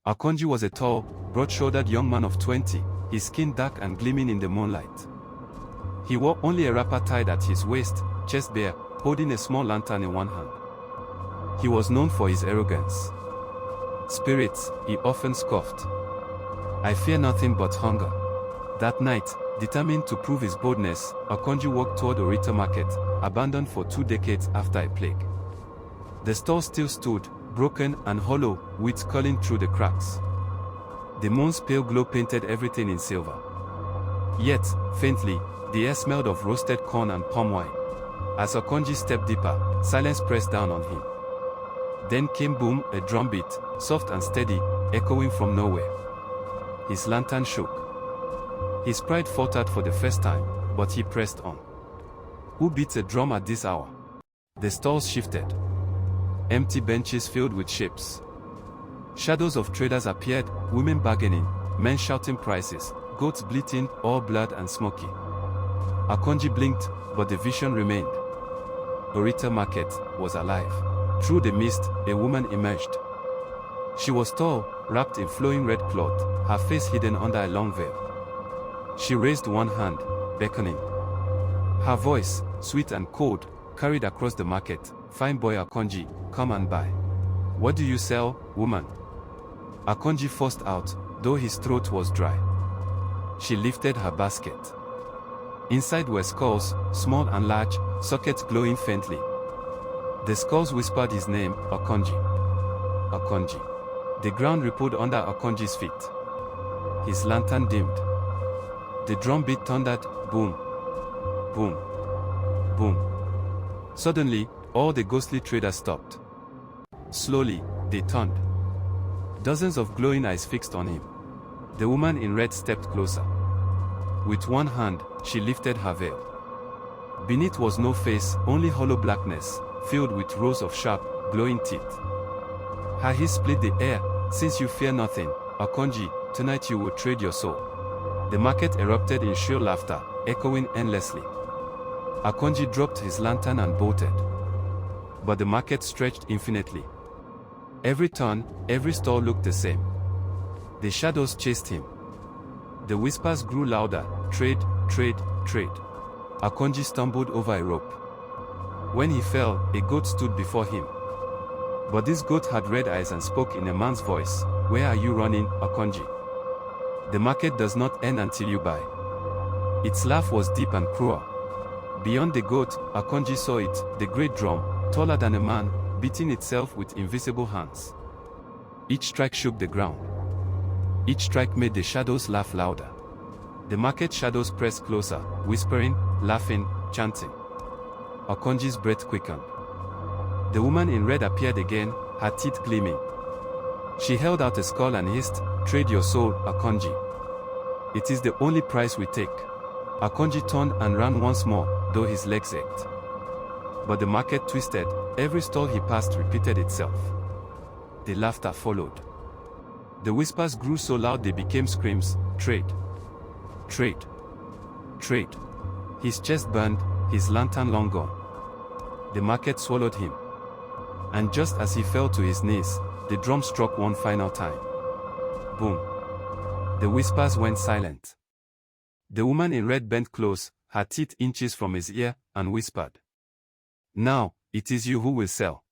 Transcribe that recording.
Akonji was a tall, broad-shouldered young man of 20, his skin dark and gleaming in the moonlight. He wore only a wrapper tied at his waist, chest bare, holding a small lantern in one hand. He was known for his arrogance. "Spirits," he often scoffed. "I fear nothing but hunger." That night, determined to prove his boldness, Akonji walked toward Orita Market, abandoned for 2 decades after a plague. The store still stood, broken and hollow, weeds curling through the cracks. The moon's pale glow painted everything in silver. Yet, faintly, the air smelled of roasted corn and palm wine. As Akonji stepped deeper, silence pressed down on him. Then came boom, a drumbeat, soft and steady, echoing from nowhere. His lantern shook. His pride faltered for the first time, but he pressed on. Who beats a drum at this hour? The stalls shifted. Empty benches filled with shapes. Shadows of traders appeared, women bargaining, men shouting prices, goats bleating, all blood and smoky. Akonji blinked, but the vision remained. Orita Market was alive. Through the mist, a woman emerged. She was tall, wrapped in flowing red cloth, her face hidden under a long veil. She raised one hand, beckoning. Her voice, sweet and cold, carried across the market, "Fine boy Akonji, come and buy." "What do you sell, woman?" Akonji forced out, though his throat was dry. She lifted her basket. Inside were skulls, small and large, sockets glowing faintly. The skulls whispered his name, Akonji. Akonji. The ground rippled under Akonji's feet. His lantern dimmed. The drumbeat thundered, boom, boom, boom. Suddenly, all the ghostly traders stopped. Slowly, they turned. Dozens of glowing eyes fixed on him. The woman in red stepped closer. With one hand, she lifted her veil. Beneath was no face, only hollow blackness, filled with rows of sharp, glowing teeth. Her hiss split the air. "Since you fear nothing, Akonji, tonight you will trade your soul." The market erupted in shrill laughter, echoing endlessly. Akonji dropped his lantern and bolted. But the market stretched infinitely. Every turn, every stall looked the same. The shadows chased him. The whispers grew louder, "Trade, trade, trade." Akonji stumbled over a rope. When he fell, a goat stood before him. But this goat had red eyes and spoke in a man's voice, "Where are you running, Akonji? The market does not end until you buy." Its laugh was deep and cruel. Beyond the goat, Akonji saw it, the great drum, taller than a man, beating itself with invisible hands. Each strike shook the ground. Each strike made the shadows laugh louder. The market shadows pressed closer, whispering, laughing, chanting. Akonji's breath quickened. The woman in red appeared again, her teeth gleaming. She held out a skull and hissed, "Trade your soul, Akonji. It is the only price we take." Akonji turned and ran once more, though his legs ached. But the market twisted, every stall he passed repeated itself. The laughter followed. The whispers grew so loud they became screams, "Trade! Trade! Trade!" His chest burned, his lantern long gone. The market swallowed him. And just as he fell to his knees, the drum struck one final time. Boom. The whispers went silent. The woman in red bent close, her teeth inches from his ear, and whispered, "Now, it is you who will sell."